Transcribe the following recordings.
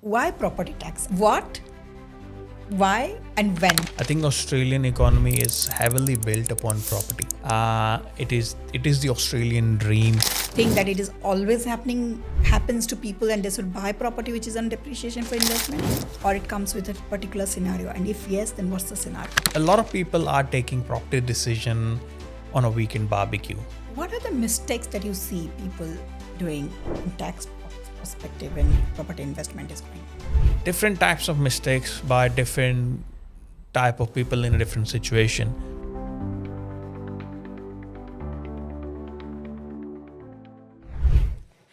Why property tax? What? Why and when? I think Australian economy is heavily built upon property. It is the Australian dream. Think that it is always happens to people and they should buy property which is on depreciation for investment, or it comes with a particular scenario, and if yes, then what's the scenario? A lot of people are taking property decision on a weekend barbecue. What are the mistakes that you see people doing in tax perspective when property investment is going? Different types of mistakes by different type of people in a different situation.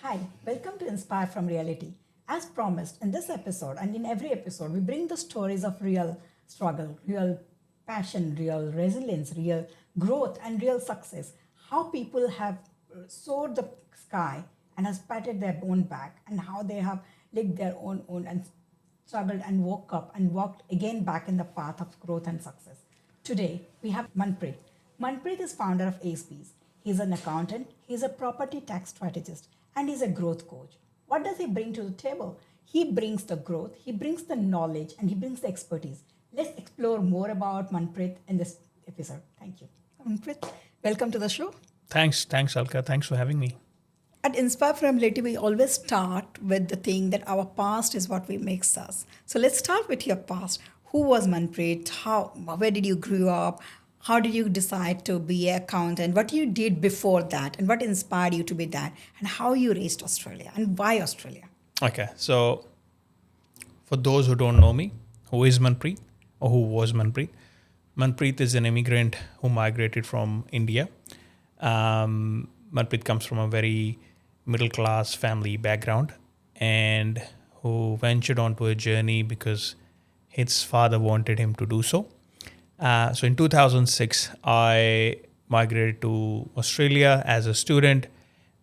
Hi, welcome to Inspire from Reality. As promised, in this episode and in every episode, we bring the stories of real struggle, real passion, real resilience, real growth, and real success. How people have soared the sky and has patted their own back, and how they have licked their own and struggled and woke up and walked again back in the path of growth and success. Today, we have Manpreet. Manpreet is founder of 𝐒𝐿𝐵𝐸. He's an accountant, he's a property tax strategist, and he's a growth coach. What does he bring to the table? He brings the growth, he brings the knowledge, and he brings the expertise. Let's explore more about Manpreet in this episode. Thank you. Manpreet, welcome to the show. Thanks, 𝐿𝐵𝐸. Thanks for having me. At Inspire from Reality, we always start with the thing that our past is what makes us. So let's start with your past. Who was Manpreet? Where did you grow up? How did you decide to be an accountant? What you did before that, and what inspired you to be that? And how you raised Australia, and why Australia? Okay, so for those who don't know me, who is Manpreet or who was Manpreet? Manpreet is an immigrant who migrated from India. Manpreet comes from a very middle-class family background and who ventured onto a journey because his father wanted him to do so. So in 2006, I migrated to Australia as a student,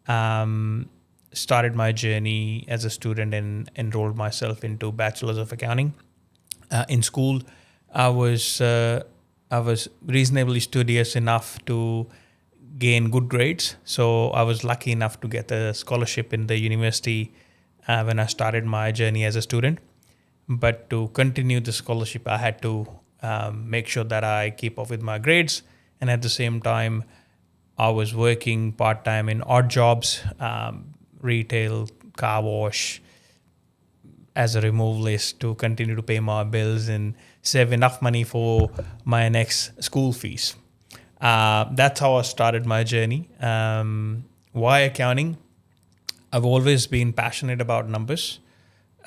started my journey as a student and enrolled myself into Bachelor's of Accounting. In school, I was reasonably studious enough to gain good grades. So I was lucky enough to get a scholarship in the university when I started my journey as a student. But to continue the scholarship, I had to make sure that I keep up with my grades. And at the same time, I was working part-time in odd jobs, retail, car wash, as a removalist to continue to pay my bills and save enough money for my next school fees. That's how I started my journey. Why accounting? I've always been passionate about numbers.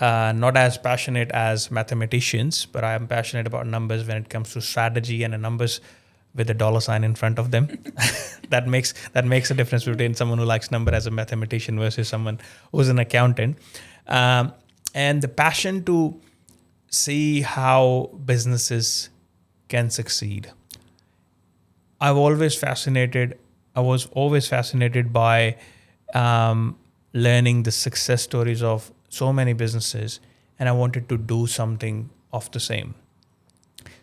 Not as passionate as mathematicians, but I am passionate about numbers when it comes to strategy and numbers with a dollar sign in front of them. that makes a difference between someone who likes number as a mathematician versus someone who's an accountant. And the passion to see how businesses can succeed. I was always fascinated by learning the success stories of so many businesses, and I wanted to do something of the same.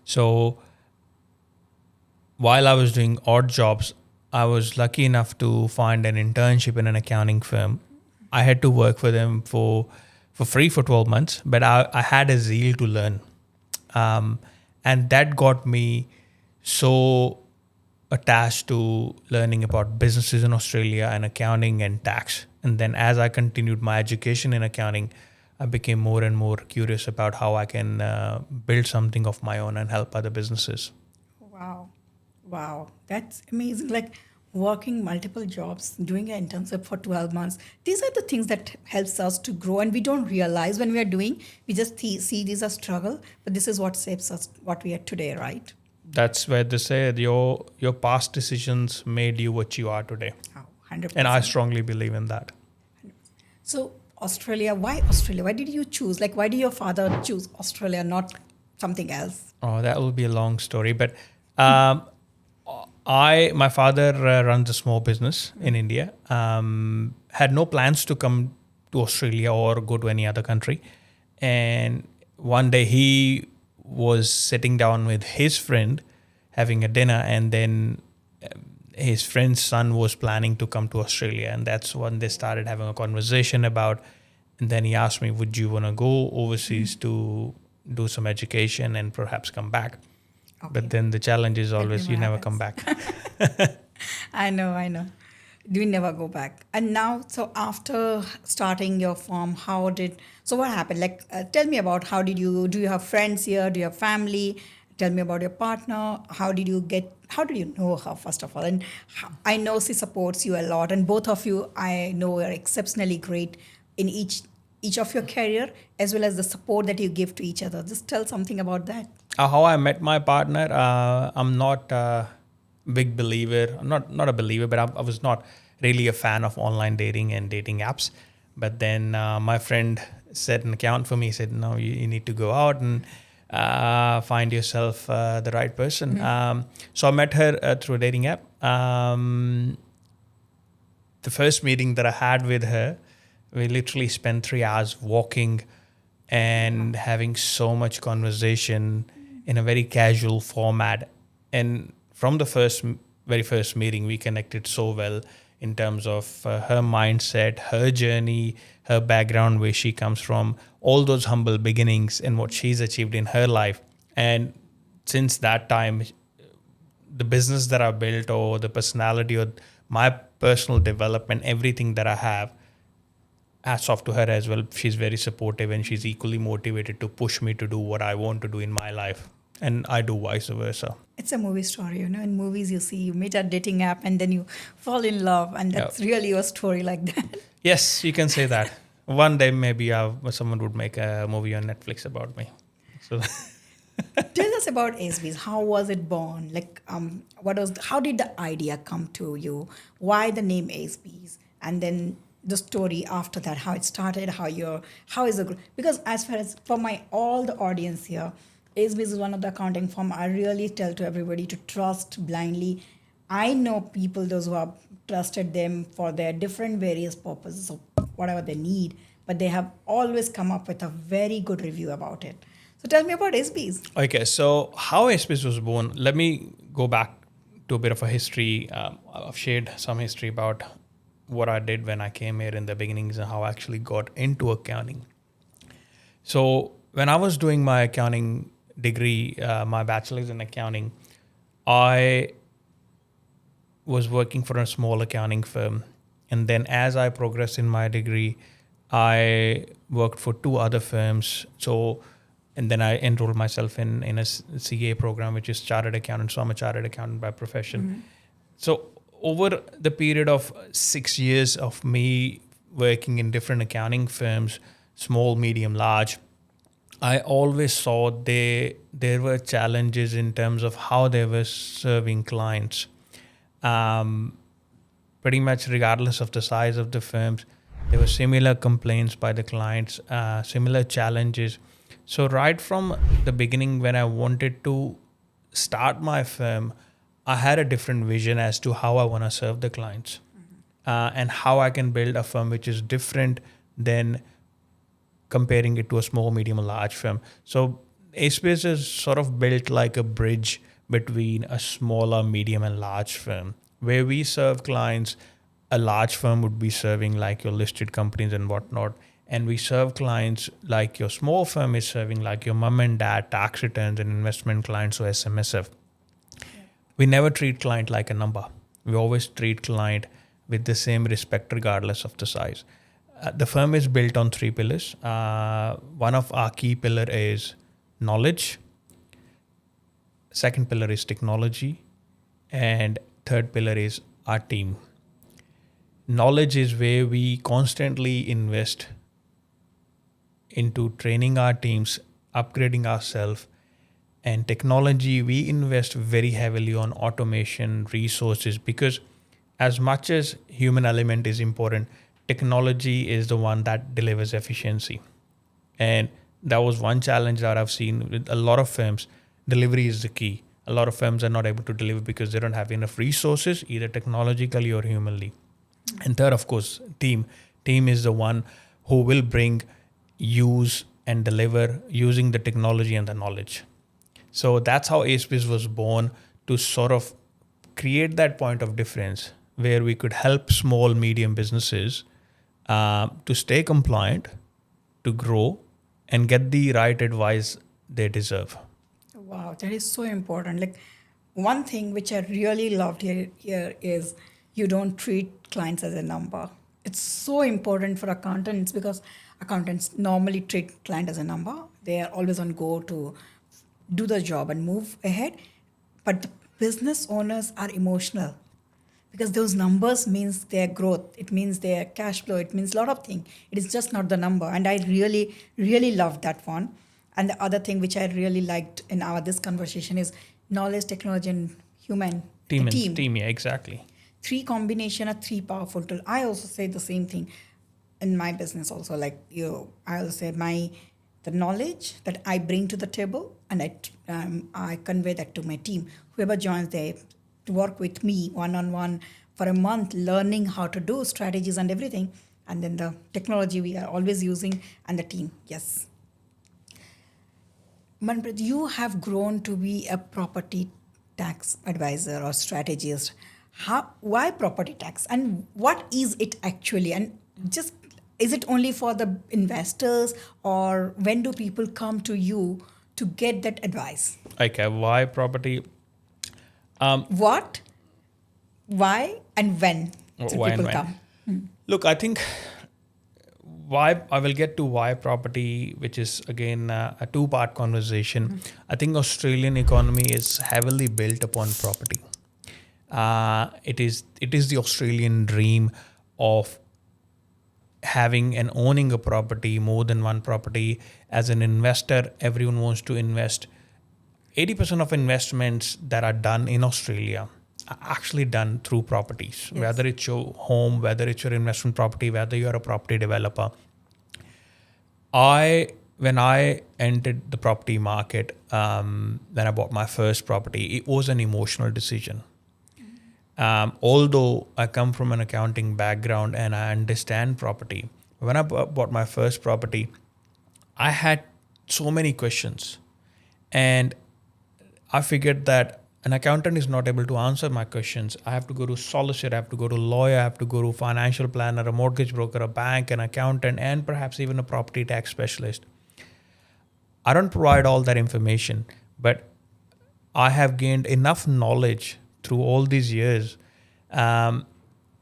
So while I was doing odd jobs, I was lucky enough to find an internship in an accounting firm. I had to work for them for free for 12 months, but I had a zeal to learn. And that got me so attached to learning about businesses in Australia and accounting and tax. And then as I continued my education in accounting, I became more and more curious about how I can build something of my own and help other businesses. Wow. That's amazing. Like working multiple jobs, doing an internship for 12 months. These are the things that helps us to grow, and we don't realize when we are doing, we just see these as struggle, but this is what shapes us, what we are today, right? That's where they say your past decisions made you what you are today. Oh, 100%. And I strongly believe in that. So Australia, why Australia? Why did you choose? Like, why did your father choose Australia, not something else? Oh, that will be a long story. But my father runs a small business in India. Had no plans to come to Australia or go to any other country. And one day he was sitting down with his friend having a dinner, and then his friend's son was planning to come to Australia, and that's when they started having a conversation about And then he asked me, would you want to go overseas to do some education and perhaps come back? Okay. But then the challenge is always you never come happens. back. I know. We never go back. And now, so after starting your firm, so what happened? Like, tell me about do you have friends here? Do you have family? Tell me about your partner. How did you know her, first of all? And I know she supports you a lot. And both of you, I know, are exceptionally great in each of your career, as well as the support that you give to each other. Just tell something about that. How I met my partner, I'm not a big believer. I'm not a believer, but I was not really a fan of online dating and dating apps. But then my friend set an account for me. He said, no, you need to go out and find yourself the right person. So I met her through a dating app. The first meeting that I had with her, we literally spent 3 hours walking and having so much conversation in a very casual format. And from the very first meeting, we connected so well in terms of her mindset, her journey, her background, where she comes from, all those humble beginnings and what she's achieved in her life. And since that time, the business that I built, or the personality, or my personal development, everything that I have, hats off to her as well. She's very supportive and she's equally motivated to push me to do what I want to do in my life. And I do vice versa. It's a movie story, in movies you meet at dating app and then you fall in love, and that's really your story like that. Yes, you can say that. One day maybe someone would make a movie on Netflix about me. So Tell us about SBs. How was it born? Like, how did the idea come to you? Why the name SBs? And then the story after that, how it started, how is the group? Because as far as for all the audience here, SBs is one of the accounting firm I really tell to everybody to trust blindly. I know people, those who have trusted them for their different various purposes of whatever they need, but they have always come up with a very good review about it. So tell me about SBs. Okay, so how SBs was born, let me go back to a bit of a history. I've shared some history about what I did when I came here in the beginnings and how I actually got into accounting. So when I was doing my accounting degree, my bachelor's in accounting, I was working for a small accounting firm. And then as I progressed in my degree, I worked for 2 other firms. And then I enrolled myself in a CA program, which is Chartered Accountant. So I'm a Chartered Accountant by profession. Mm-hmm. So over the period of 6 years of me working in different accounting firms, small, medium, large, I always saw there were challenges in terms of how they were serving clients. Pretty much regardless of the size of the firms, there were similar complaints by the clients, similar challenges. So right from the beginning, when I wanted to start my firm, I had a different vision as to how I want to serve the clients, and how I can build a firm which is different than comparing it to a small, medium, or large firm. So SBs is sort of built like a bridge between a smaller, medium, and large firm. Where we serve clients, a large firm would be serving like your listed companies and whatnot. And we serve clients like your small firm is serving like your mom and dad, tax returns and investment clients, or SMSF. Yeah. We never treat client like a number. We always treat client with the same respect regardless of the size. The firm is built on 3 pillars. One of our key pillar is knowledge. Second pillar is technology. And third pillar is our team. Knowledge is where we constantly invest into training our teams, upgrading ourselves. And technology, we invest very heavily on automation, resources, because as much as human element is important, technology is the one that delivers efficiency. And that was one challenge that I've seen with a lot of firms. Delivery is the key. A lot of firms are not able to deliver because they don't have enough resources, either technologically or humanly. And third, of course, team. Team is the one who will bring, use, and deliver using the technology and the knowledge. So that's how SBs was born, to sort of create that point of difference where we could help small, medium businesses to stay compliant, to grow and get the right advice they deserve. Wow, that is so important. Like one thing which I really loved here is you don't treat clients as a number. It's so important for accountants because accountants normally treat client as a number. They are always on go to do the job and move ahead. But the business owners are emotional because those numbers means their growth. It means their cash flow. It means a lot of things. It is just not the number. And I really, really loved that one. And the other thing which I really liked in our this conversation is knowledge, technology, and human Team, yeah, exactly. Three combination are three powerful tools. I also say the same thing in my business also. Like I also say the knowledge that I bring to the table and I convey that to my team. Whoever joins there to work with me one-on-one for a month, learning how to do strategies and everything. And then the technology we are always using and the team. Yes. Manpreet, you have grown to be a property tax advisor or strategist. Why property tax and what is it actually? And just is it only for the investors or when do people come to you to get that advice? Okay, why property? What, why, and when do Why and people when? come? Look, I think why I will get to why property, which is again a two-part conversation. I think Australian economy is heavily built upon property. It is the Australian dream of having and owning a property, more than one property. As an investor, everyone wants to invest. 80% of investments that are done in Australia are actually done through properties, Yes. whether it's your home, whether it's your investment property, whether you're a property developer. When I entered the property market, when I bought my first property, it was an emotional decision. Although I come from an accounting background and I understand property, when I bought my first property, I had so many questions. And I figured that an accountant is not able to answer my questions. I have to go to solicitor, I have to go to lawyer, I have to go to financial planner, a mortgage broker, a bank, an accountant, and perhaps even a property tax specialist. I don't provide all that information, but I have gained enough knowledge through all these years. And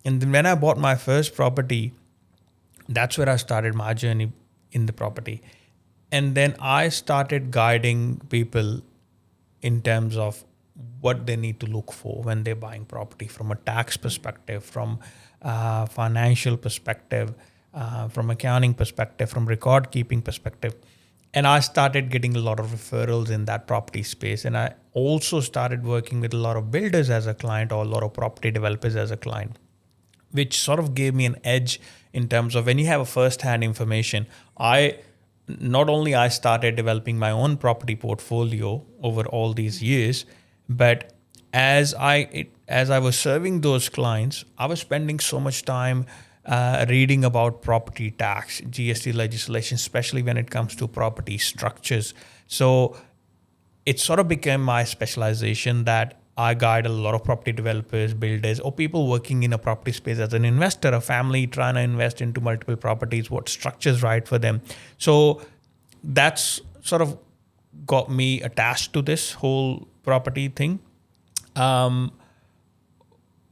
then when I bought my first property, that's where I started my journey in the property. And then I started guiding people in terms of what they need to look for when they're buying property from a tax perspective, from financial perspective, from accounting perspective, from record keeping perspective. And I started getting a lot of referrals in that property space. And I also started working with a lot of builders as a client or a lot of property developers as a client, which sort of gave me an edge in terms of when you have a first-hand information. Not only I started developing my own property portfolio over all these years, but as I was serving those clients, I was spending so much time reading about property tax, GST legislation, especially when it comes to property structures. So it sort of became my specialization that I guide a lot of property developers, builders, or people working in a property space as an investor, a family trying to invest into multiple properties, what structure's right for them. So that's sort of got me attached to this whole property thing.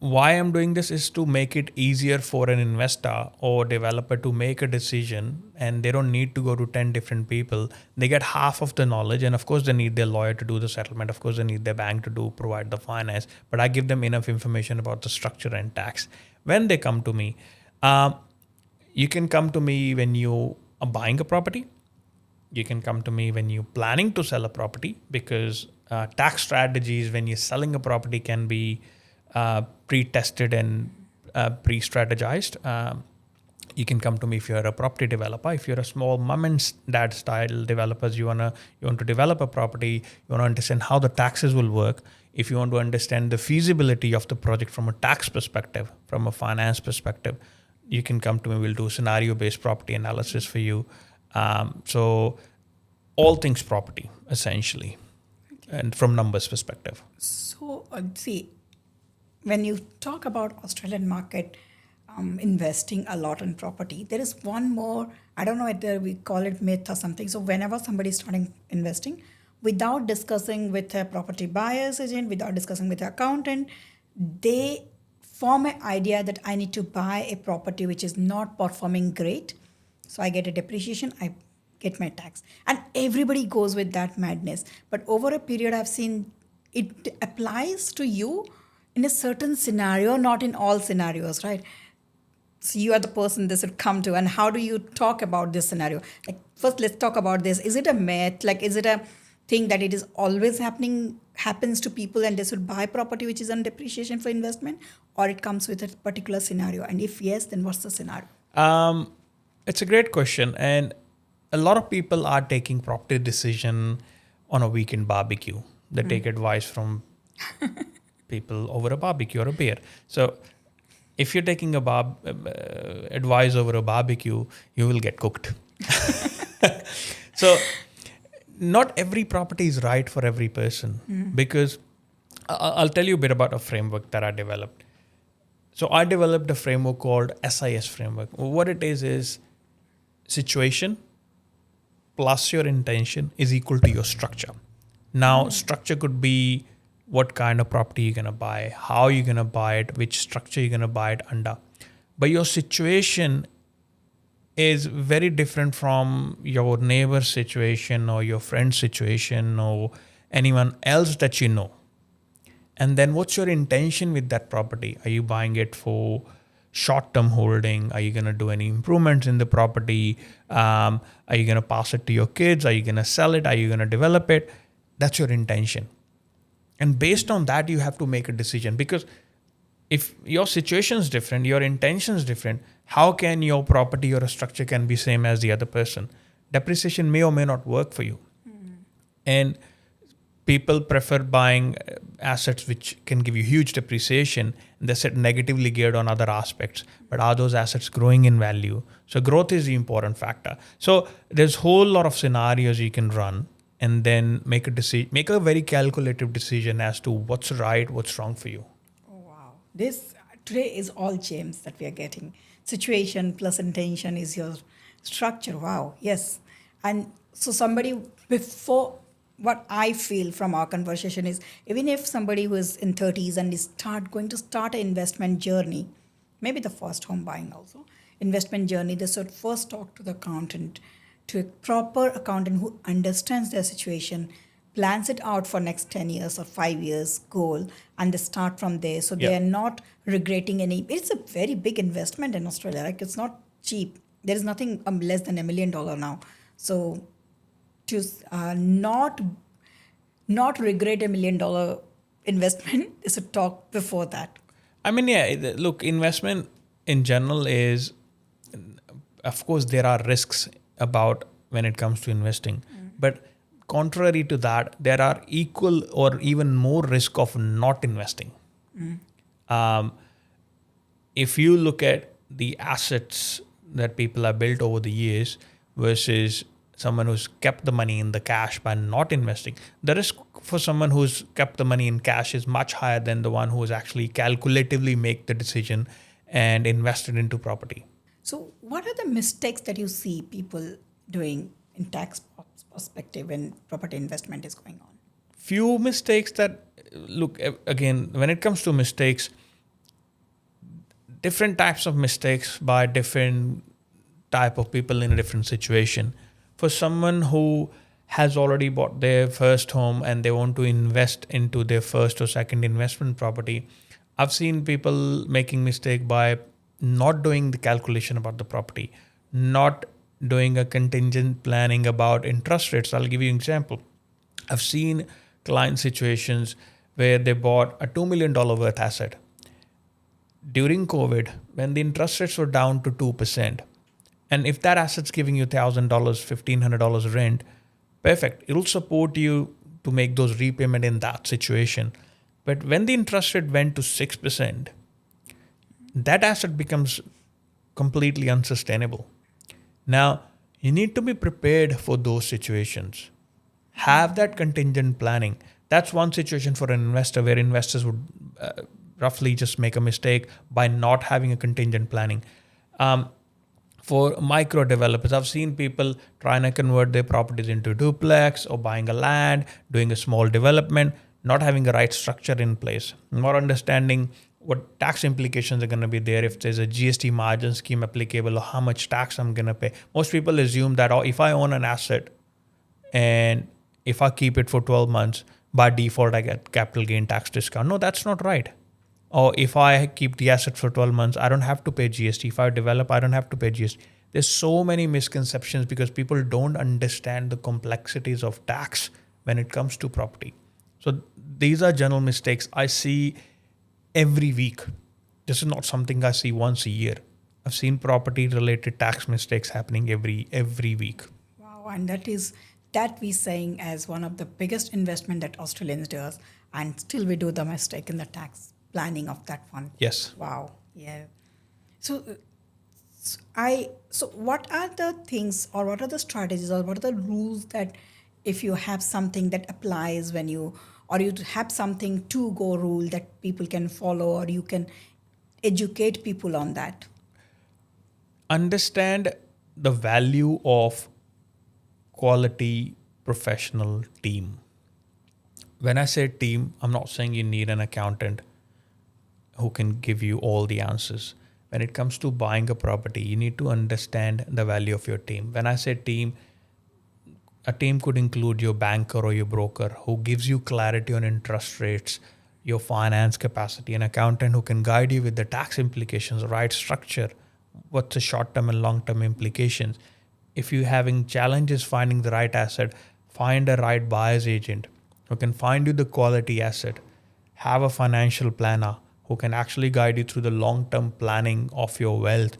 Why I'm doing this is to make it easier for an investor or developer to make a decision, and they don't need to go to 10 different people. They get half of the knowledge, and of course they need their lawyer to do the settlement. Of course they need their bank to provide the finance, but I give them enough information about the structure and tax. When they come to me, you can come to me when you are buying a property. You can come to me when you're planning to sell a property, because tax strategies when you're selling a property can be pre-tested and pre-strategized. You can come to me if you're a property developer. If you're a small mom and dad style developers, you want to develop a property, you want to understand how the taxes will work. If you want to understand the feasibility of the project from a tax perspective, from a finance perspective, you can come to me. We'll do scenario-based property analysis for you. So all things property, essentially, and from numbers perspective. So, see, when you talk about Australian market, investing a lot in property, there is one more, I don't know whether we call it myth or something. So whenever somebody is starting investing, without discussing with a property buyer's agent, without discussing with an accountant, they form an idea that I need to buy a property which is not performing great. So I get a depreciation, I get my tax. And everybody goes with that madness. But over a period, I've seen it applies to you in a certain scenario, not in all scenarios, right? So you are the person this would come to, and how do you talk about this scenario? Like, first, let's talk about this. Is it a myth? Like, is it a thing that it is always happens to people and they should buy property which is on depreciation for investment, or it comes with a particular scenario? And if yes, then what's the scenario? It's a great question, and a lot of people are taking property decision on a weekend barbecue. They take advice from people over a barbecue or a beer. So if you're taking advice over a barbecue, you will get cooked. So not every property is right for every person, because I'll tell you a bit about a framework that I developed. So I developed a framework called SIS framework. What it is situation plus your intention is equal to your structure. Now, structure could be what kind of property you're going to buy, how you're going to buy it, which structure you're going to buy it under. But your situation is very different from your neighbor's situation or your friend's situation or anyone else that you know. And then what's your intention with that property? Are you buying it for short-term holding? Are you going to do any improvements in the property? Are you going to pass it to your kids? Are you going to sell it? Are you going to develop it? That's your intention. And based on that, you have to make a decision, because if your situation is different, your intention is different, how can your property or a structure can be same as the other person? Depreciation may or may not work for you. And people prefer buying assets which can give you huge depreciation, and they sit negatively geared on other aspects. But are those assets growing in value? So growth is the important factor. So there's a whole lot of scenarios you can run, and then make a very calculative decision as to what's right, what's wrong for you. Oh, wow. This today is all gems that we are getting. Situation plus intention is your structure. Wow. Yes. And so somebody, before, what I feel from our conversation is, even if somebody who is in 30s and is going to start an investment journey, maybe the first home buying also, investment journey, they should first talk to the accountant, to a proper accountant who understands their situation, plans it out for next 10 years or 5 years goal, and they start from there. So they are not regretting any. It's a very big investment in Australia. Like, it's not cheap. There is nothing less than $1 million now. So to not regret $1 million investment is to talk before that. I mean, yeah, look, investment in general is, of course, there are risks about when it comes to investing. But contrary to that, there are equal or even more risk of not investing. If you look at the assets that people have built over the years versus someone who's kept the money in the cash by not investing, the risk for someone who's kept the money in cash is much higher than the one who has actually calculatively make the decision and invested into property. So what are the mistakes that you see people doing in tax perspective when property investment is going on? Few mistakes that, look, again, when it comes to mistakes, different types of mistakes by different type of people in a different situation. For someone who has already bought their first home and they want to invest into their first or second investment property, I've seen people making mistake by not doing the calculation about the property, not doing a contingent planning about interest rates. I'll give you an example. I've seen client situations where they bought a $2 million worth asset. During COVID, when the interest rates were down to 2%, and if that asset's giving you $1,000, $1,500 rent, perfect. It'll support you to make those repayment in that situation. But when the interest rate went to 6%, that asset becomes completely unsustainable. Now, you need to be prepared for those situations. Have that contingent planning. That's one situation for an investor where investors would roughly just make a mistake by not having a contingent planning. For micro developers, I've seen people trying to convert their properties into duplex or buying a land, doing a small development, not having the right structure in place, not understanding what tax implications are going to be there, if there's a GST margin scheme applicable or how much tax I'm going to pay. Most people assume that, oh, if I own an asset and if I keep it for 12 months, by default, I get capital gain tax discount. No, that's not right. Or if I keep the asset for 12 months, I don't have to pay GST. If I develop, I don't have to pay GST. There's so many misconceptions because people don't understand the complexities of tax when it comes to property. So these are general mistakes I see every week. This is not something I see once a year. I've seen property related tax mistakes happening every week. Wow, and that we're saying as one of the biggest investment that Australians does, and still we do the mistake in the tax planning of that one. Yes. Wow. Yeah. So what are the things, or what are the strategies, or what are the rules that if you have something that applies when you have something to go rule that people can follow, or you can educate people on that? Understand the value of quality professional team. When I say team, I'm not saying you need an accountant who can give you all the answers. When it comes to buying a property, you need to understand the value of your team. When I say team, a team could include your banker or your broker who gives you clarity on interest rates, your finance capacity, an accountant who can guide you with the tax implications, right structure, what's the short-term and long-term implications. If you're having challenges finding the right asset, find a right buyer's agent who can find you the quality asset. Have a financial planner who can actually guide you through the long-term planning of your wealth.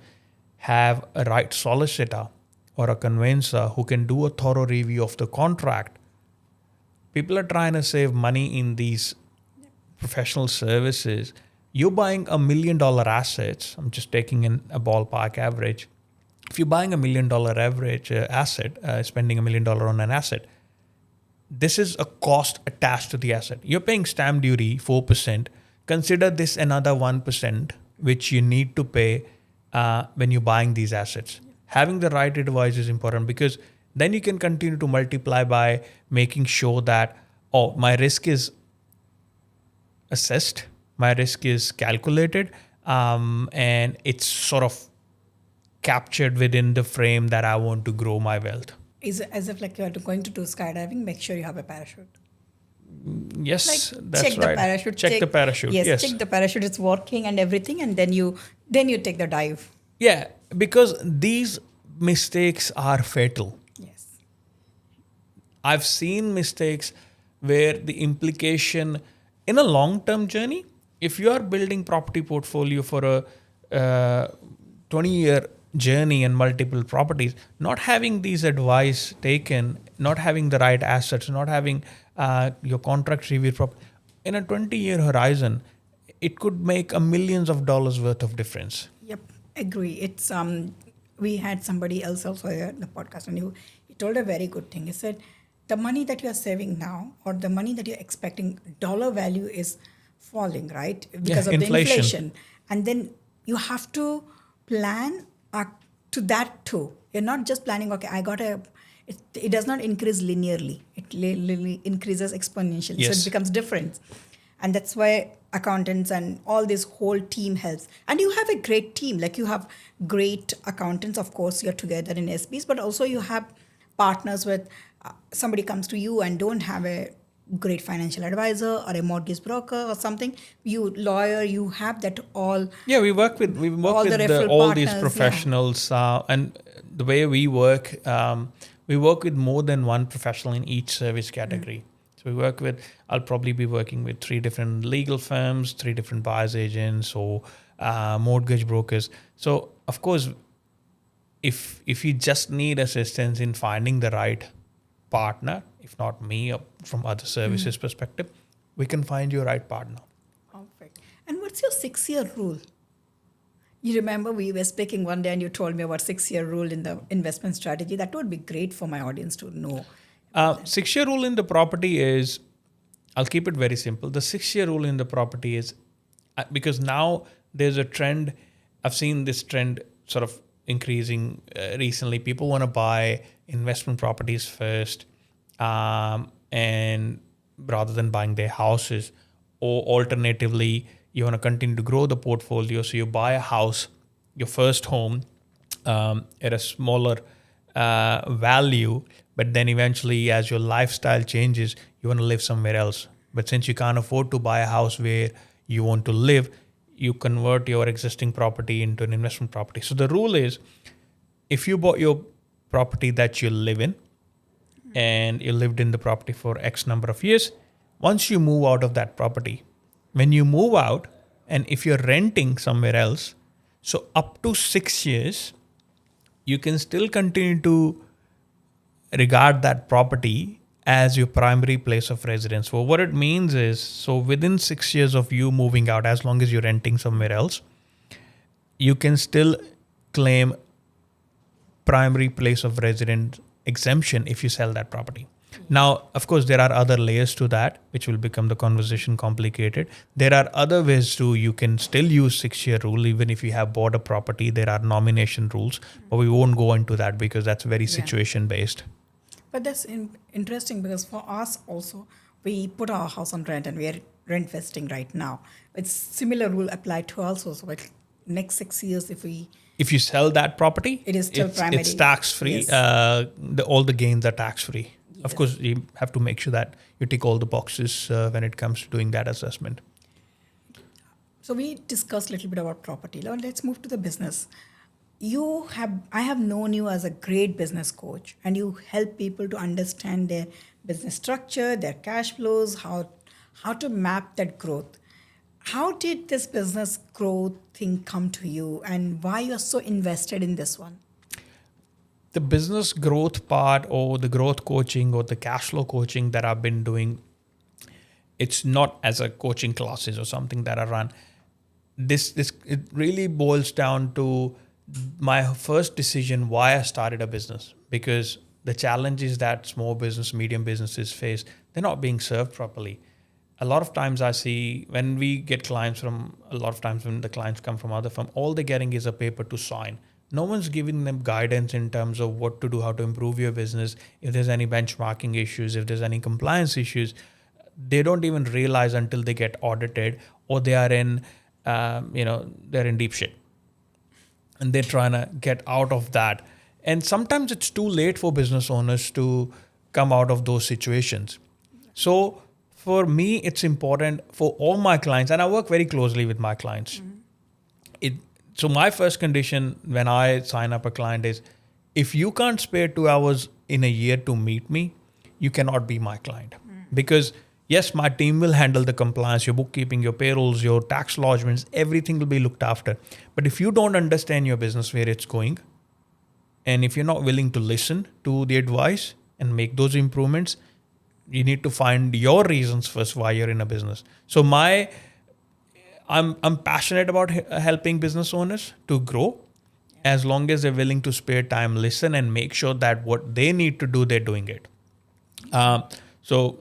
Have a right solicitor or a conveyancer who can do a thorough review of the contract. People are trying to save money in these professional services. You're buying $1 million assets. I'm just taking in a ballpark average. If you're buying $1 million average asset, spending $1 million on an asset, this is a cost attached to the asset. You're paying stamp duty 4%. Consider this another 1% which you need to pay when you're buying these assets. Having the right advice is important because then you can continue to multiply by making sure that, oh, my risk is assessed, my risk is calculated, and it's sort of captured within the frame that I want to grow my wealth. Is it as if like you're going to do skydiving, make sure you have a parachute? Yes, like that's check right. The parachute. Check the parachute. Yes, check the parachute. It's working and everything, and then you take the dive. Yeah, because these mistakes are fatal. Yes. I've seen mistakes where the implication in a long-term journey, if you are building property portfolio for a 20-year journey and multiple properties, not having these advice taken, not having the right assets, not having your contract reviewed properly, in a 20-year horizon, it could make millions of dollars worth of difference. Yep, agree. It's we had somebody else also here in the podcast, and he told a very good thing. He said, the money that you are saving now, or the money that you're expecting, dollar value is falling, right? Because of inflation. the inflation. And then you have to plan to that too. You're not just planning, okay, it does not increase linearly. It literally increases exponentially. Yes. So it becomes different. And that's why accountants and all this whole team helps. And you have a great team. Like you have great accountants. Of course, you're together in SBs, but also you have partners with somebody comes to you and don't have a great financial advisor or a mortgage broker or something. You lawyer, you have that all. Yeah, we work with all these professionals, and the way we work with more than one professional in each service category. So we work with, I'll probably be working with 3 different legal firms, 3 different buyer's agents or mortgage brokers. So of course, if you just need assistance in finding the right partner, if not me, or from other services perspective, we can find you a right partner. Perfect. And what's your 6-year rule? You remember we were speaking one day and you told me about 6-year rule in the investment strategy. That would be great for my audience to know. 6-year rule in the property is, I'll keep it very simple. The 6-year rule in the property is because now there's a trend. I've seen this trend sort of increasing recently. People want to buy investment properties first, and rather than buying their houses, or alternatively, you want to continue to grow the portfolio. So you buy a house, your first home, at a smaller value, but then eventually, as your lifestyle changes, you want to live somewhere else. But since you can't afford to buy a house where you want to live, you convert your existing property into an investment property. So the rule is, if you bought your property that you live in and you lived in the property for X number of years, once you move out of that property, when you move out, and if you're renting somewhere else, so up to 6 years, you can still continue to regard that property as your primary place of residence. So what it means is, so within 6 years of you moving out, as long as you're renting somewhere else, you can still claim primary place of residence exemption if you sell that property. Now, of course, there are other layers to that, which will become the conversation complicated. There are other ways too. You can still use 6-year rule even if you have bought a property. There are nomination rules, but we won't go into that because that's very situation based. But that's interesting because for us also, we put our house on rent and we are rent vesting right now. It's similar rule applied to us also. Like next 6 years, if you sell that property, it is still primary. It's tax free. Yes. All the gains are tax free. Yes. Of course, you have to make sure that you tick all the boxes when it comes to doing that assessment. So we discussed a little bit about property. Now let's move to the business. I have known you as a great business coach, and you help people to understand their business structure, their cash flows, how to map that growth. How did this business growth thing come to you, and why you're so invested in this one? The business growth part, or the growth coaching, or the cash flow coaching that I've been doing, it's not as a coaching classes or something that I run. This it really boils down to my first decision why I started a business, because the challenges that small business, medium businesses face, they're not being served properly. A lot of times I see when we get clients from, a lot of times when the clients come from other firms, all they're getting is a paper to sign. No one's giving them guidance in terms of what to do, how to improve your business. If there's any benchmarking issues, if there's any compliance issues, they don't even realize until they get audited, or they are in, they're in deep shit. And they're trying to get out of that. And sometimes it's too late for business owners to come out of those situations. So for me, it's important for all my clients, and I work very closely with my clients. So my first condition when I sign up a client is, if you can't spare 2 hours in a year to meet me, you cannot be my client. Because yes, my team will handle the compliance, your bookkeeping, your payrolls, your tax lodgements, everything will be looked after. But if you don't understand your business, where it's going, and if you're not willing to listen to the advice and make those improvements, you need to find your reasons first why you're in a business. So I'm passionate about helping business owners to grow, as long as they're willing to spare time, listen, and make sure that what they need to do, they're doing it. So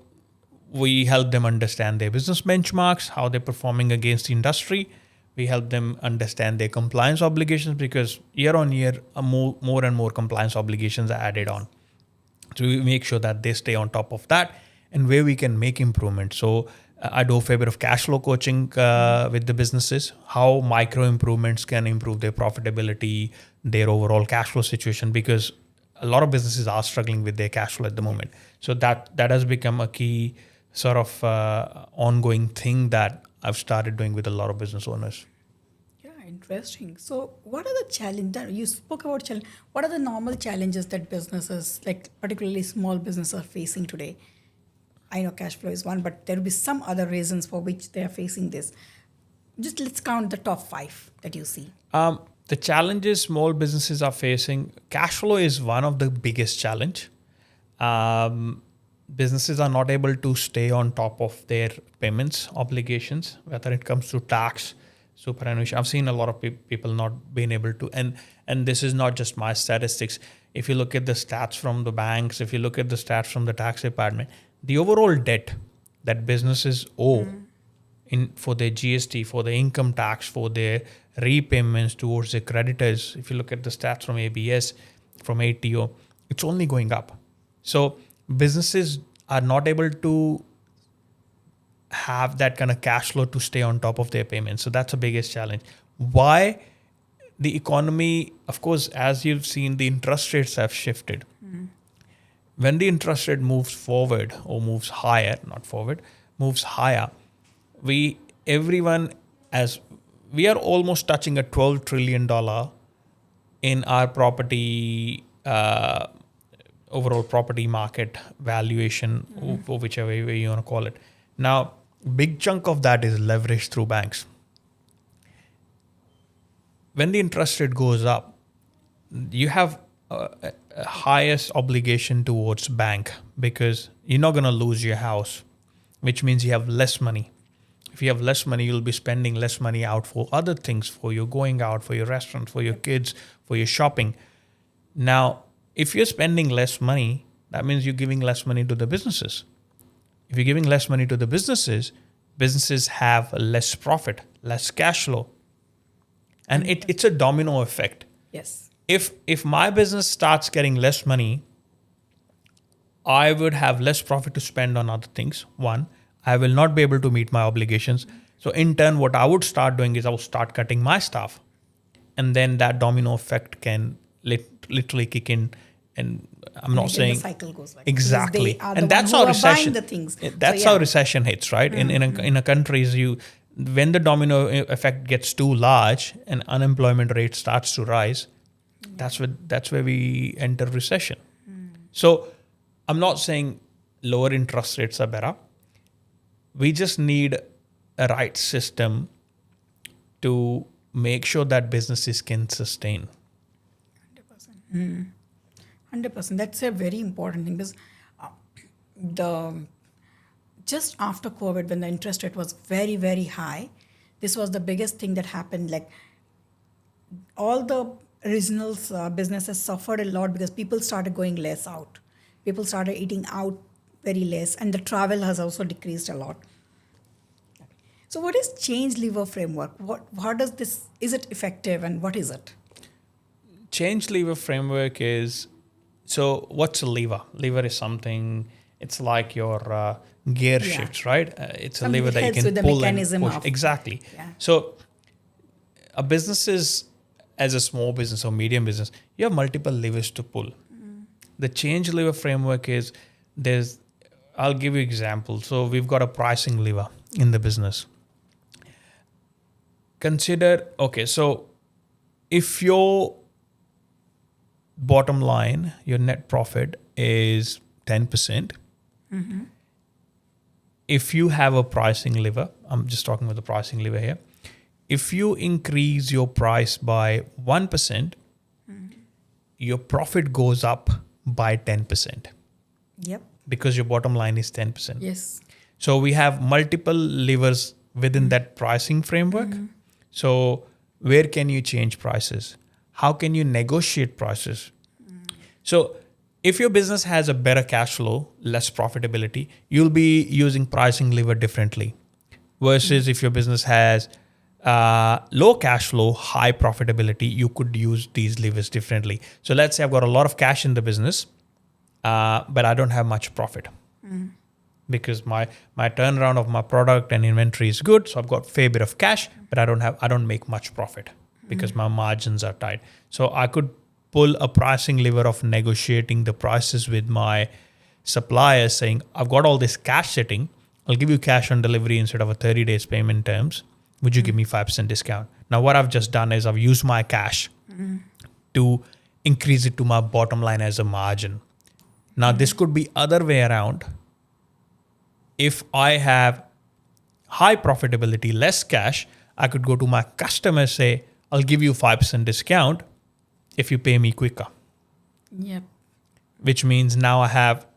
we help them understand their business benchmarks, how they're performing against the industry. We help them understand their compliance obligations, because year on year, more and more compliance obligations are added on. So we make sure that they stay on top of that, and where we can make improvements. So I do a fair bit of cash flow coaching with the businesses, how micro improvements can improve their profitability, their overall cash flow situation, because a lot of businesses are struggling with their cash flow at the moment. So that has become a key sort of ongoing thing that I've started doing with a lot of business owners. Yeah, interesting. So what are the challenges? You spoke about challenge. What are the normal challenges that businesses, like particularly small businesses, are facing today? I know cash flow is one, but there will be some other reasons for which they are facing this. Just let's count the top 5 that you see. The challenges small businesses are facing, cash flow is one of the biggest challenge. Businesses are not able to stay on top of their payments obligations, whether it comes to tax, superannuation. I've seen a lot of people not being able to, and this is not just my statistics. If you look at the stats from the banks, if you look at the stats from the tax department, the overall debt that businesses owe for their GST, for their income tax, for their repayments towards their creditors. If you look at the stats from ABS, from ATO, it's only going up. So businesses are not able to have that kind of cash flow to stay on top of their payments. So that's the biggest challenge. Why? The economy, of course, as you've seen, the interest rates have shifted. When the interest rate moves forward or moves higher, not forward, moves higher, everyone, as we are almost touching a $12 trillion in our property, overall property market valuation, or whichever way you want to call it. Now, big chunk of that is leveraged through banks. When the interest rate goes up, you have a highest obligation towards bank, because you're not going to lose your house, which means you have less money. If you have less money, you'll be spending less money out for other things, for your going out, for your restaurant, for your kids, for your shopping. Now, if you're spending less money, that means you're giving less money to the businesses. If you're giving less money to the businesses, businesses have less profit, less cash flow. And it's a domino effect. Yes. If my business starts getting less money, I would have less profit to spend on other things. One, I will not be able to meet my obligations. So in turn, what I would start doing is I will start cutting my staff. And then that domino effect can literally kick in. And I'm not saying the cycle goes like exactly. They are and the that's one how who recession. Are buying the things. That's how recession hits, right? In a countries, when the domino effect gets too large and unemployment rate starts to rise, that's where we enter recession. So I'm not saying lower interest rates are better. We just need a right system to make sure that businesses can sustain. 100%. That's a very important thing, because just after COVID, when the interest rate was very, very high, this was the biggest thing that happened. Like all the regional businesses suffered a lot because people started going less out. People started eating out very less, and the travel has also decreased a lot. So what is change lever framework? How does this, is it effective, and what is it? Change lever framework is, so what's a lever? Lever is something, it's like your gear shifts, right? It's Something a lever that you can with the pull mechanism and push. of, Exactly. Yeah. So a business is, as a small business or medium business, you have multiple levers to pull. The change lever framework is, I'll give you example. So we've got a pricing lever in the business. Consider, okay, so if your bottom line, your net profit is 10%, if you have a pricing lever, I'm just talking about the pricing lever here. If you increase your price by 1%, your profit goes up by 10%. Yep. Because your bottom line is 10%. Yes. So we have multiple levers within that pricing framework. So where can you change prices? How can you negotiate prices? So if your business has a better cash flow, less profitability, you'll be using pricing lever differently. Versus if your business has low cash flow, high profitability, you could use these levers differently. So let's say I've got a lot of cash in the business, but I don't have much profit. Because my turnaround of my product and inventory is good, so I've got a fair bit of cash, but I don't make much profit because my margins are tight. So I could pull a pricing lever of negotiating the prices with my suppliers, saying, I've got all this cash sitting, I'll give you cash on delivery instead of a 30 days payment terms. Would you give me 5% discount? Now what I've just done is I've used my cash to increase it to my bottom line as a margin. Now this could be other way around. If I have high profitability, less cash, I could go to my customers, say, I'll give you 5% discount if you pay me quicker. Yep. Which means now I have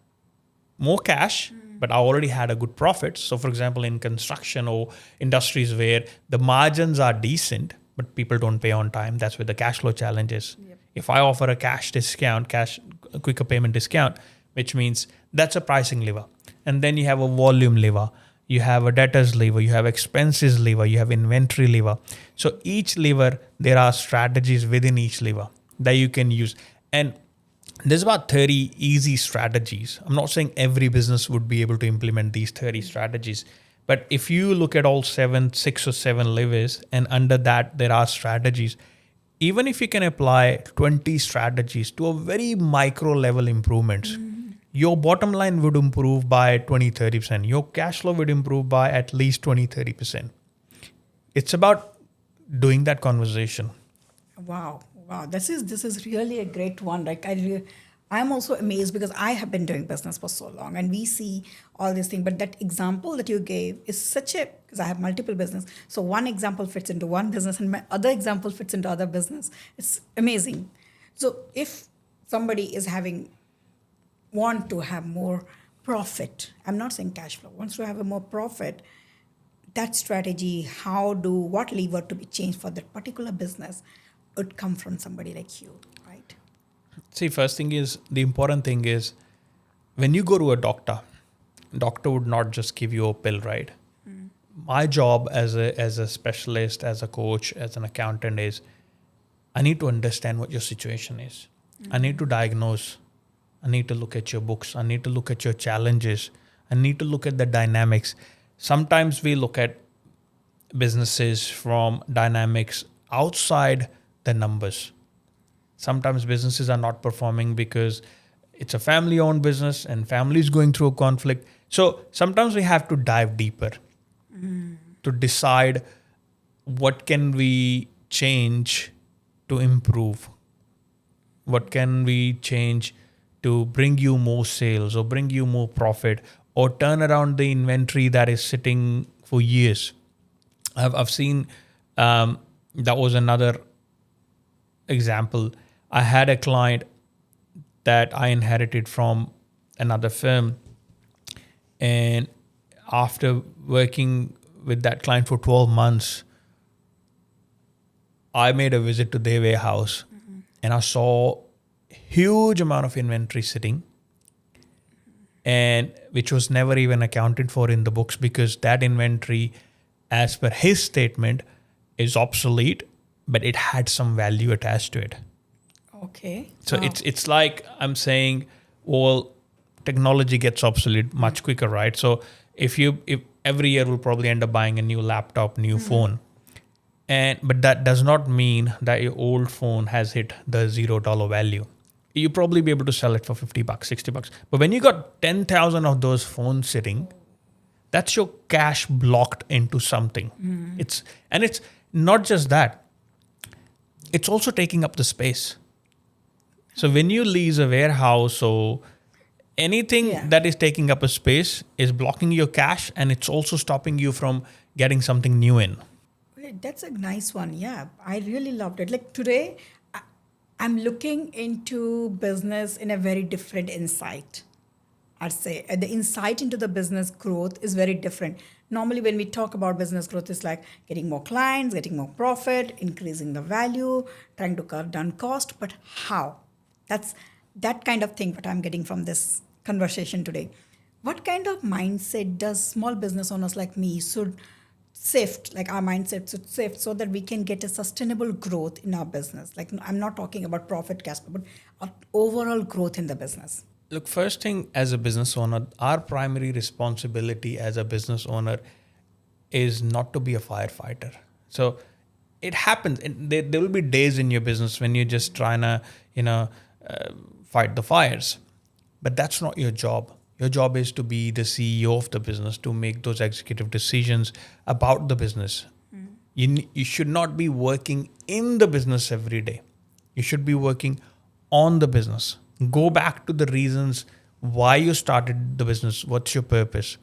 more cash, but I already had a good profit. So for example, in construction or industries where the margins are decent, but people don't pay on time, that's where the cash flow challenge is. Yep. If I offer a a quicker payment discount, which means that's a pricing lever. And then you have a volume lever. you have a debtors lever, you have expenses lever, you have inventory lever. So each lever, there are strategies within each lever that you can use. And there's about 30 easy strategies. I'm not saying every business would be able to implement these 30 strategies, but if you look at all 6 or 7 levers, and under that there are strategies, even if you can apply 20 strategies to a very micro level improvements, your bottom line would improve by 20-30%. Your cash flow would improve by at least 20-30%. It's about doing that conversation. Wow. This is really a great one. Like I'm also amazed because I have been doing business for so long and we see all these things. But that example that you gave is because I have multiple business. So one example fits into one business and my other example fits into other business. It's amazing. So if somebody is want to have more profit, I'm not saying cash flow, wants to have a more profit, that strategy, what lever to be changed for that particular business would come from somebody like you, right? See, the important thing is when you go to a doctor would not just give you a pill, right? My job as a specialist, as a coach, as an accountant is I need to understand what your situation is. I need to diagnose. I need to look at your books. I need to look at your challenges. I need to look at the dynamics. Sometimes we look at businesses from dynamics outside the numbers. Sometimes businesses are not performing because it's a family-owned business and family is going through a conflict. So sometimes we have to dive deeper to decide what can we change to improve. What can we change to bring you more sales or bring you more profit or turn around the inventory that is sitting for years. I've seen, that was another example. I had a client that I inherited from another firm, and after working with that client for 12 months, I made a visit to their warehouse and I saw huge amount of inventory sitting, and which was never even accounted for in the books because that inventory, as per his statement, is obsolete, but it had some value attached to it. Okay. So it's like I'm saying, well, technology gets obsolete much quicker, right? So if every year we'll probably end up buying a new laptop, new phone, but that does not mean that your old phone has hit the $0 value. You probably be able to sell it for $50, $60. But when you got 10,000 of those phones sitting, that's your cash blocked into something. It's not just that. It's also taking up the space. So when you lease a warehouse or anything that is taking up a space is blocking your cash, and it's also stopping you from getting something new in. That's a nice one. Yeah, I really loved it. Like today, I'm looking into business in a very different insight. I'd say the insight into the business growth is very different. Normally, when we talk about business growth, it's like getting more clients, getting more profit, increasing the value, trying to cut down cost. But how? That's that kind of thing what I'm getting from this conversation today. What kind of mindset does small business owners like me should shift, like our mindset should shift so that we can get a sustainable growth in our business? Like I'm not talking about profit, cash, but overall growth in the business. Look, first thing, as a business owner, our primary responsibility as a business owner is not to be a firefighter. So it happens. There will be days in your business when you're just trying to, fight the fires. But that's not your job. Your job is to be the CEO of the business, to make those executive decisions about the business. You should not be working in the business every day. You should be working on the business. Go back to the reasons why you started the business. What's your purpose?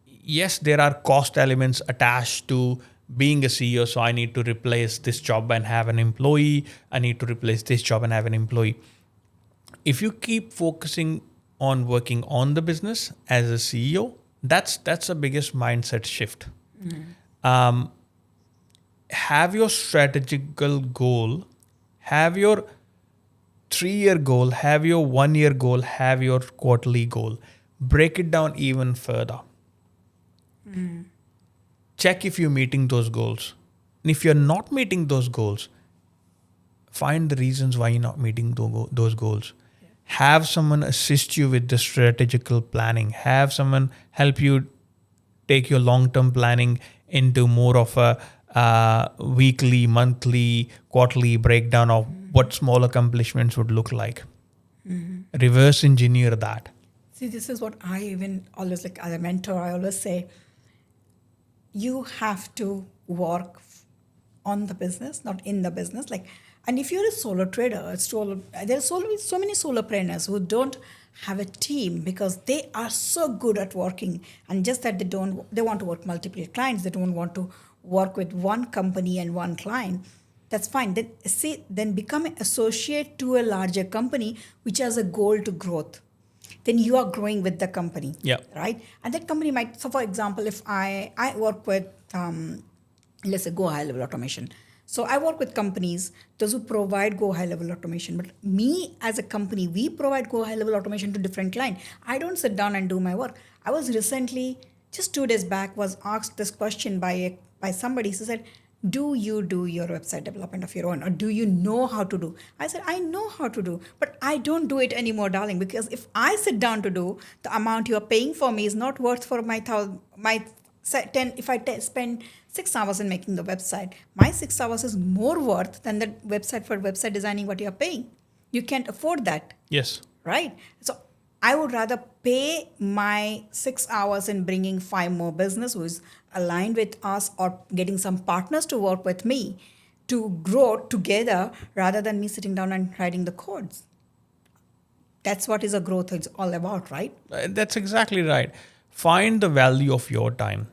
Yes, there are cost elements attached to being a CEO. So I need to replace this job and have an employee. I need to replace this job and have an employee. If you keep focusing on working on the business as a CEO, that's the biggest mindset shift. Have your strategical goal, have your 3-year goal, have your 1-year goal, have your quarterly goal. Break it down even further. Check if you're meeting those goals. And if you're not meeting those goals, find the reasons why you're not meeting those goals. Yeah. Have someone assist you with the strategical planning. Have someone help you take your long-term planning into more of a weekly, monthly, quarterly breakdown of what small accomplishments would look like. Reverse engineer that. See, this is what I even always, like as a mentor, I always say, you have to work on the business, not in the business. Like, and if you're a solo trader, there's so many solopreneurs who don't have a team because they are so good at working, and just that they want to work multiple clients. They don't want to work with one company and one client. That's fine. Then become an associate to a larger company which has a goal to growth. Then you are growing with the company, right? And that company might, so for example, if I work with, let's say, Go High Level Automation. So I work with companies, those who provide Go High Level Automation. But me as a company, we provide Go High Level Automation to different clients. I don't sit down and do my work. I was recently, just 2 days back, was asked this question by somebody who said, do you do your website development of your own, or do you know how to do? I said, I know how to do, but I don't do it anymore, darling, because if I sit down to do, the amount you're paying for me is not worth for my 10, if I spend 6 hours in making the website, my 6 hours is more worth than the website for website designing what you're paying. You can't afford that. Yes. Right? So I would rather pay my 6 hours in bringing 5 more business who is aligned with us, or getting some partners to work with me to grow together, rather than me sitting down and writing the codes. That's what is a growth is all about, right? That's exactly right. Find the value of your time.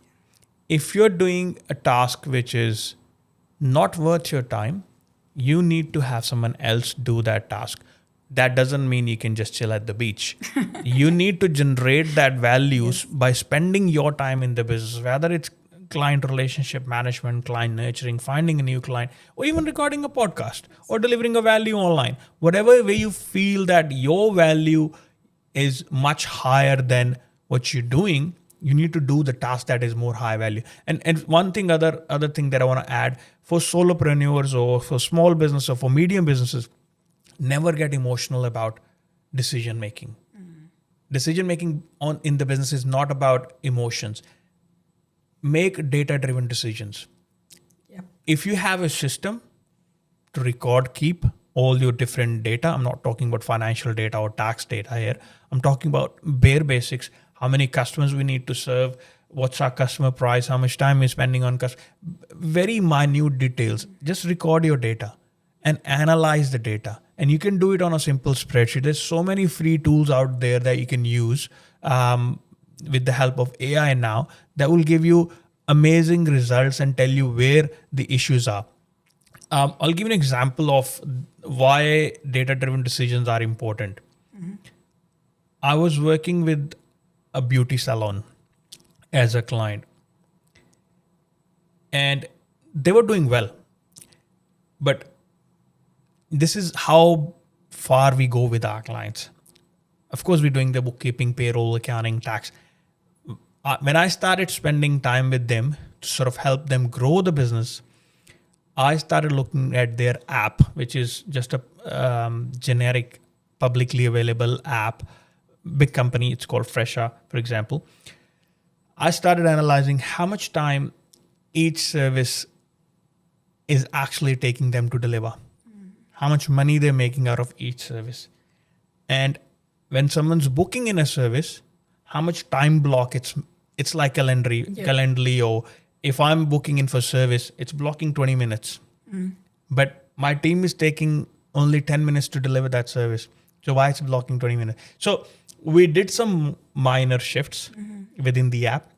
If you're doing a task which is not worth your time, you need to have someone else do that task. That doesn't mean you can just chill at the beach. You need to generate that values by spending your time in the business, whether it's client relationship management, client nurturing, finding a new client, or even recording a podcast or delivering a value online. Whatever way you feel that your value is much higher than what you're doing, you need to do the task that is more high value. And one thing, other thing that I want to add for solopreneurs or for small business or for medium businesses, never get emotional about decision making. Decision making in the business is not about emotions. Make data-driven decisions. Yep. If you have a system to record, keep all your different data, I'm not talking about financial data or tax data here. I'm talking about bare basics. How many customers we need to serve? What's our customer price? How much time we're spending on very minute details. Just record your data and analyze the data. And you can do it on a simple spreadsheet. There's so many free tools out there that you can use with the help of AI now that will give you amazing results and tell you where the issues are. I'll give you an example of why data-driven decisions are important. I was working with a beauty salon as a client, and they were doing well. But this is how far we go with our clients. Of course, we're doing the bookkeeping, payroll, accounting, tax. When I started spending time with them to sort of help them grow the business, I started looking at their app, which is just a generic, publicly available app. Big company, it's called Fresha, for example. I started analyzing how much time each service is actually taking them to deliver. How much money they're making out of each service. And when someone's booking in a service, how much time block it's like Calendly, or if I'm booking in for service, it's blocking 20 minutes. But my team is taking only 10 minutes to deliver that service. So why it's blocking 20 minutes? So we did some minor shifts within the app.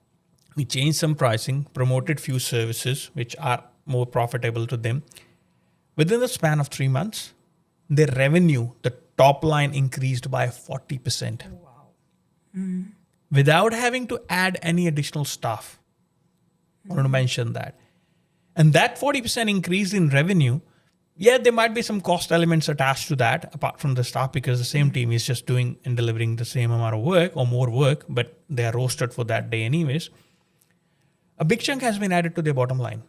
We changed some pricing, promoted few services which are more profitable to them. Within the span of 3 months, their revenue, the top line, increased by 40%. Wow. Without having to add any additional staff. I want to mention that. And that 40% increase in revenue, there might be some cost elements attached to that apart from the staff, because the same team is just doing and delivering the same amount of work or more work, but they are rostered for that day anyways. a big chunk has been added to their bottom line.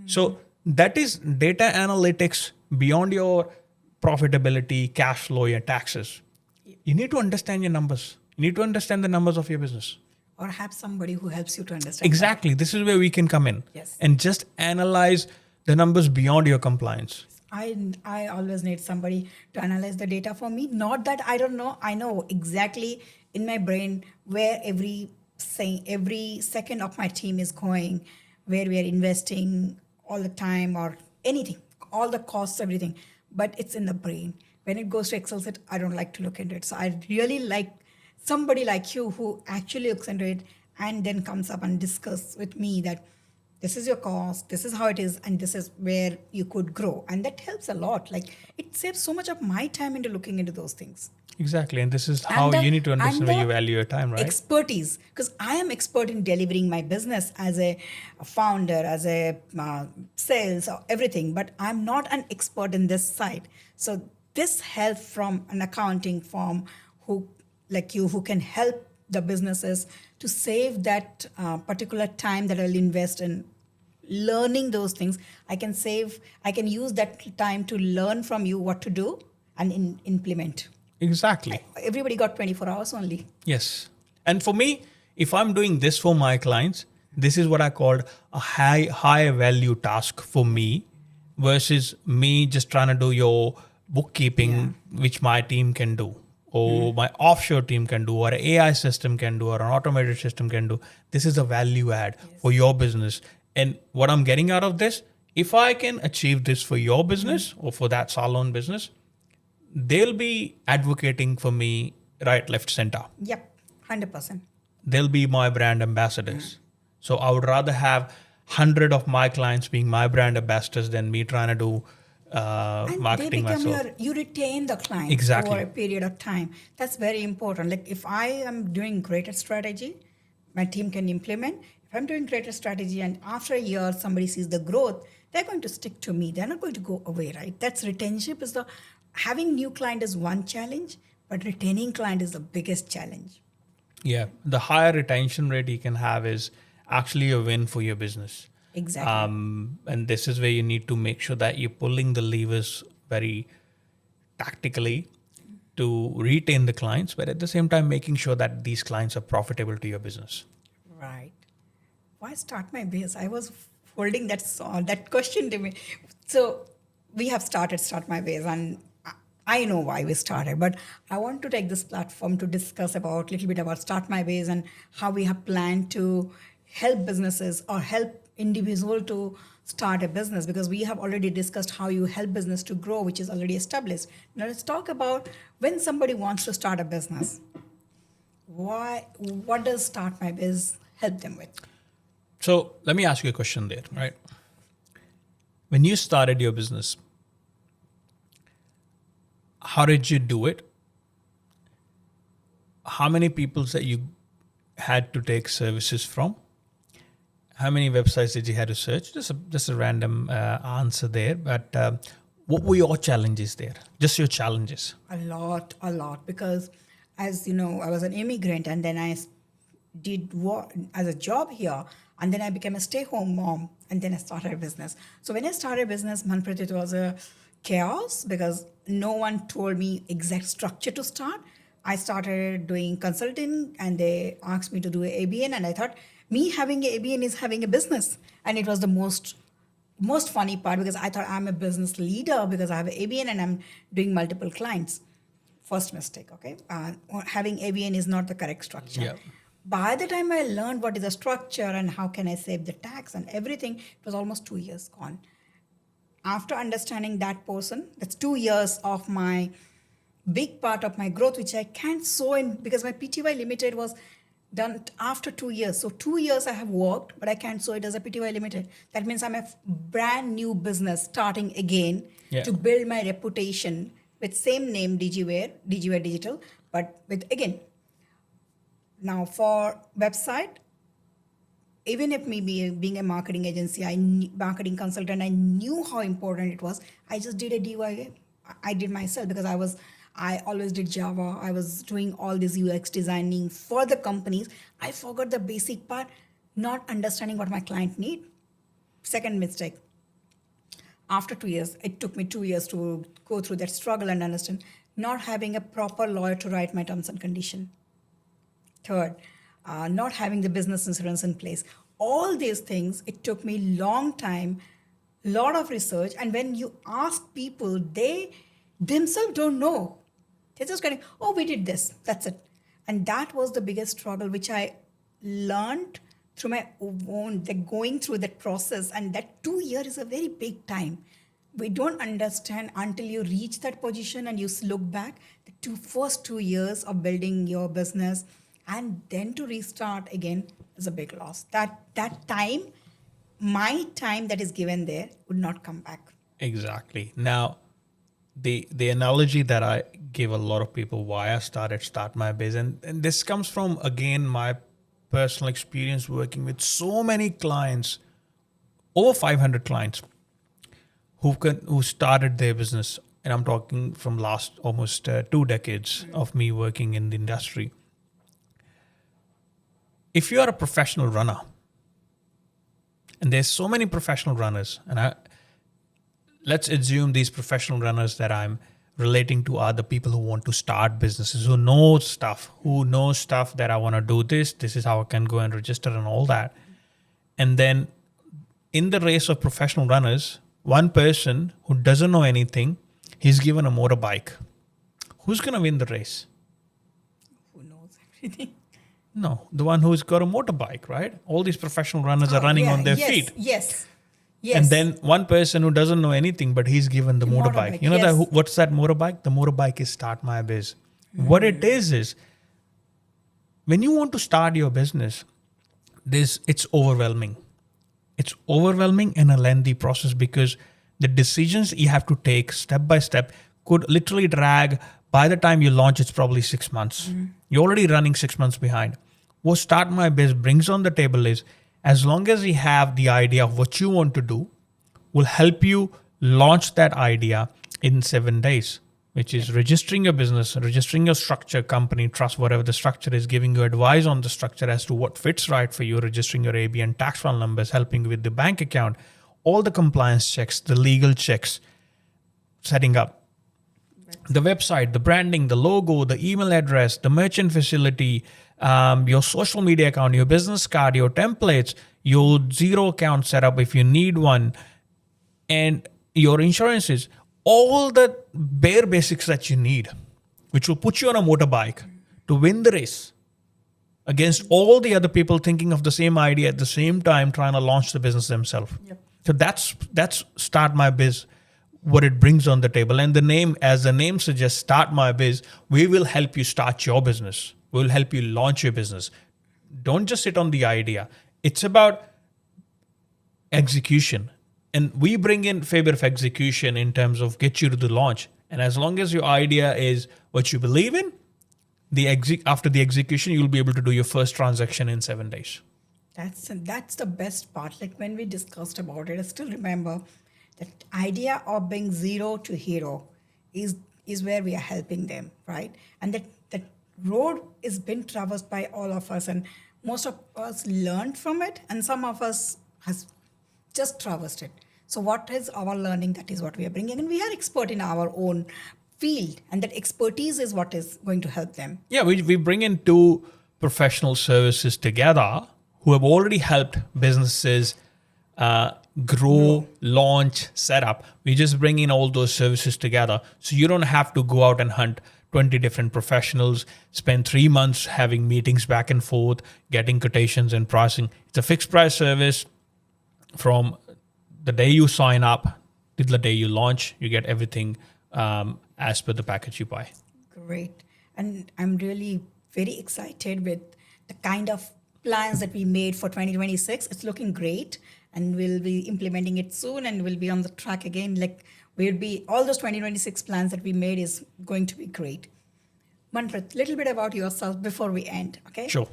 So that is data analytics beyond your profitability, cash flow, your taxes. You need to understand your numbers. You need to understand the numbers of your business. Or have somebody who helps you to understand. Exactly. This is where we can come in. Yes. And just analyze the numbers beyond your compliance. I always need somebody to analyze the data for me. Not that I don't know. I know exactly in my brain where every second of my team is going, where we are investing all the time or anything, all the costs, everything. But it's in the brain. When it goes to Excel sheet, I don't like to look into it. So I really like somebody like you who actually looks into it and then comes up and discuss with me that this is your cost, this is how it is, and this is where you could grow. And that helps a lot. Like it saves so much of my time into looking into those things. Exactly. And this is how you need to understand where you value your time, right? Expertise. Because I am expert in delivering my business as a founder, as a sales, or everything. But I'm not an expert in this side. So this help from an accounting firm who can help the businesses to save that particular time that I'll invest in learning those things. I can use that time to learn from you what to do and implement. Exactly. Everybody got 24 hours only. Yes. And for me, if I'm doing this for my clients, this is what I called a high value task for me versus me just trying to do your bookkeeping, which my team can do, or my offshore team can do, or an AI system can do, or an automated system can do. This is a value add for your business. And what I'm getting out of this, if I can achieve this for your business or for that salon business, they'll be advocating for me right, left, center. Yep, 100%. They'll be my brand ambassadors. So I would rather have 100 of my clients being my brand ambassadors than me trying to do marketing myself. You retain the client Exactly. over a period of time. That's very important. Like if I am doing greater strategy, my team can implement. If I'm doing greater strategy and after a year somebody sees the growth, they're going to stick to me. They're not going to go away, right? That's retention. Having new client is one challenge, but retaining client is the biggest challenge. Yeah. The higher retention rate you can have is actually a win for your business. Exactly. And this is where you need to make sure that you're pulling the levers very tactically to retain the clients, but at the same time making sure that these clients are profitable to your business. Right. Why start my biz? I was holding that question to me. So we have started Start My Biz, and I know why we started, but I want to take this platform to discuss a little bit about Start My Biz and how we have planned to help businesses or help individual to start a business, because we have already discussed how you help business to grow, which is already established. Now let's talk about when somebody wants to start a business. What does Start My Biz help them with? So let me ask you a question there, right? When you started your business, how did you do it? How many people that you had to take services from? How many websites did you have to search? Just a random answer there. But what were your challenges there? Just your challenges. A lot. Because as you know, I was an immigrant and then I did work as a job here. And then I became a stay-home mom. And then I started a business. So when I started a business, Manpreet, it was a chaos because no one told me exact structure to start. I started doing consulting and they asked me to do a ABN, and I thought me having a ABN is having a business. And it was the most funny part because I thought I'm a business leader because I have an ABN and I'm doing multiple clients. First mistake, okay? Having ABN is not the correct structure. Yeah. By the time I learned what is a structure and how can I save the tax and everything, it was almost 2 years gone. After understanding that portion, that's 2 years of my big part of my growth, which I can't sow in because my PTY Limited was done after 2 years. So 2 years I have worked, but I can't sow it as a PTY Limited. That means I'm a brand new business starting again to build my reputation with same name, DigiWare Digital, but with again. Now for website, even if me being a marketing agency, marketing consultant, I knew how important it was. I just did a DIY. I did myself because I always did Java. I was doing all this UX designing for the companies. I forgot the basic part. not understanding what my client need. Second mistake. After 2 years, it took me 2 years to go through that struggle and understand not having a proper lawyer to write my terms and condition. Third, not having the business insurance in place. All these things, it took me long time, lot of research. And when you ask people, they themselves don't know. They're just getting, oh, we did this. That's it. And that was the biggest struggle, which I learned through my own, going through that process. And that 2 years is a very big time. We don't understand until you reach that position and you look back, the first 2 years of building your business and then to restart again is a big loss. That time, my time that is given there would not come back. Exactly. Now, the analogy that I give a lot of people why I started Start My Biz, and this comes from, again, my personal experience working with so many clients, over 500 clients who started their business. And I'm talking from last almost 2 decades of me working in the industry. If you are a professional runner, and there's so many professional runners, and let's assume these professional runners that I'm relating to are the people who want to start businesses, who know stuff that I want to do this is how I can go and register and all that. And then in the race of professional runners, one person who doesn't know anything, he's given a motorbike. Who's going to win the race? Who knows everything? No, the one who's got a motorbike, right? All these professional runners are running on their feet. Yes. And then one person who doesn't know anything, but he's given the motorbike. You know what's that motorbike? The motorbike is Start My Biz. What it is when you want to start your business, it's overwhelming. It's overwhelming and a lengthy process because the decisions you have to take step by step could literally drag. By the time you launch, it's probably 6 months. You're already running 6 months behind. What Start My Biz brings on the table is, as long as you have the idea of what you want to do, will help you launch that idea in 7 days, which is registering your business, registering your structure, company, trust, whatever the structure is, giving you advice on the structure as to what fits right for you, registering your ABN tax file numbers, helping you with the bank account, all the compliance checks, the legal checks, setting up the website, the branding, the logo, the email address, the merchant facility, your social media account, your business card, your templates, your Xero account setup if you need one, and your insurances, all the bare basics that you need, which will put you on a motorbike to win the race against all the other people thinking of the same idea at the same time, trying to launch the business themselves. Yep. So that's Start My Biz, what it brings on the table. And the name, as the name suggests, Start My Biz, we will help you start your business. We'll help you launch your business. Don't just sit on the idea. It's about execution. And we bring in favor of execution in terms of get you to the launch. And as long as your idea is what you believe in, after the execution, you'll be able to do your first transaction in 7 days. That's the best part. Like when we discussed about it, I still remember that idea of being zero to hero is where we are helping them, right? And that road is been traversed by all of us, and most of us learned from it, and some of us has just traversed it. So what is our learning? That is what we are bringing, and we are expert in our own field, and that expertise is what is going to help them. Yeah, we bring in 2 professional services together who have already helped businesses grow, launch, set up. We just bring in all those services together, so you don't have to go out and hunt 20 different professionals, spend 3 months having meetings back and forth, getting quotations and pricing. It's a fixed price service. From the day you sign up till the day you launch, you get everything as per the package you buy. Great. And I'm really very excited with the kind of plans that we made for 2026. It's looking great, and we'll be implementing it soon, and we'll be on the track again. Like all those 2026 plans that we made is going to be great. Manpreet, little bit about yourself before we end, okay? Sure.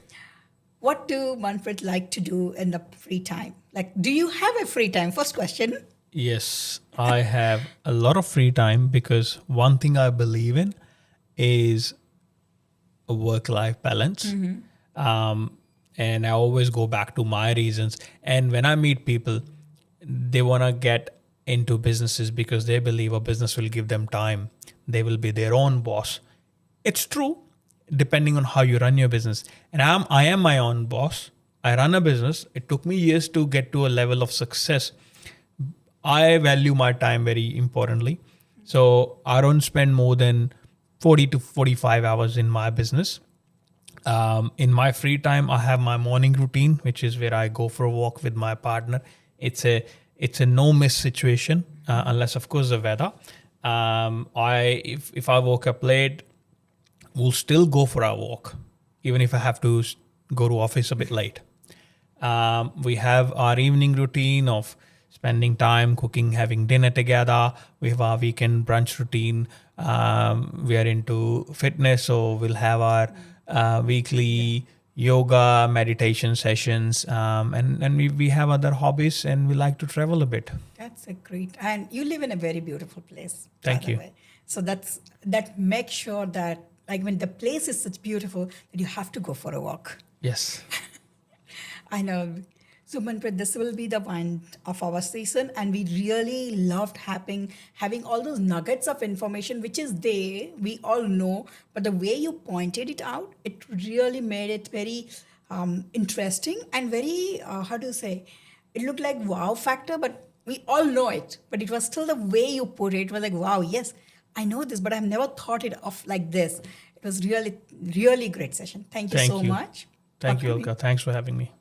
What do Manpreet like to do in the free time? Like, do you have a free time? First question. Yes, I have a lot of free time because one thing I believe in is a work-life balance. And I always go back to my reasons. And when I meet people, they want to get into businesses because they believe a business will give them time. They will be their own boss. It's true, depending on how you run your business. And I am my own boss. I run a business. It took me years to get to a level of success. I value my time very importantly. So I don't spend more than 40 to 45 hours in my business. In my free time, I have my morning routine, which is where I go for a walk with my partner. It's a no miss situation, unless of course the weather. If I woke up late, we'll still go for our walk, even if I have to go to office a bit late. We have our evening routine of spending time cooking, having dinner together. We have our weekend brunch routine. We are into fitness, so we'll have our weekly yoga, meditation sessions, and we have other hobbies, and we like to travel a bit. That's a great, and you live in a very beautiful place. Thank you. So that makes sure that, like, when the place is such beautiful, that you have to go for a walk. Yes. I know. So Manpreet, this will be the end of our season, and we really loved having all those nuggets of information, which is there, we all know, but the way you pointed it out, it really made it very interesting and very, how do you say, it looked like wow factor, but we all know it, but it was still the way you put it. It was like, wow, yes, I know this, but I've never thought it of like this. It was really, really great session. Thank you so much. Thank you, 𝐿𝐿𝐿𝐿. Thanks for having me.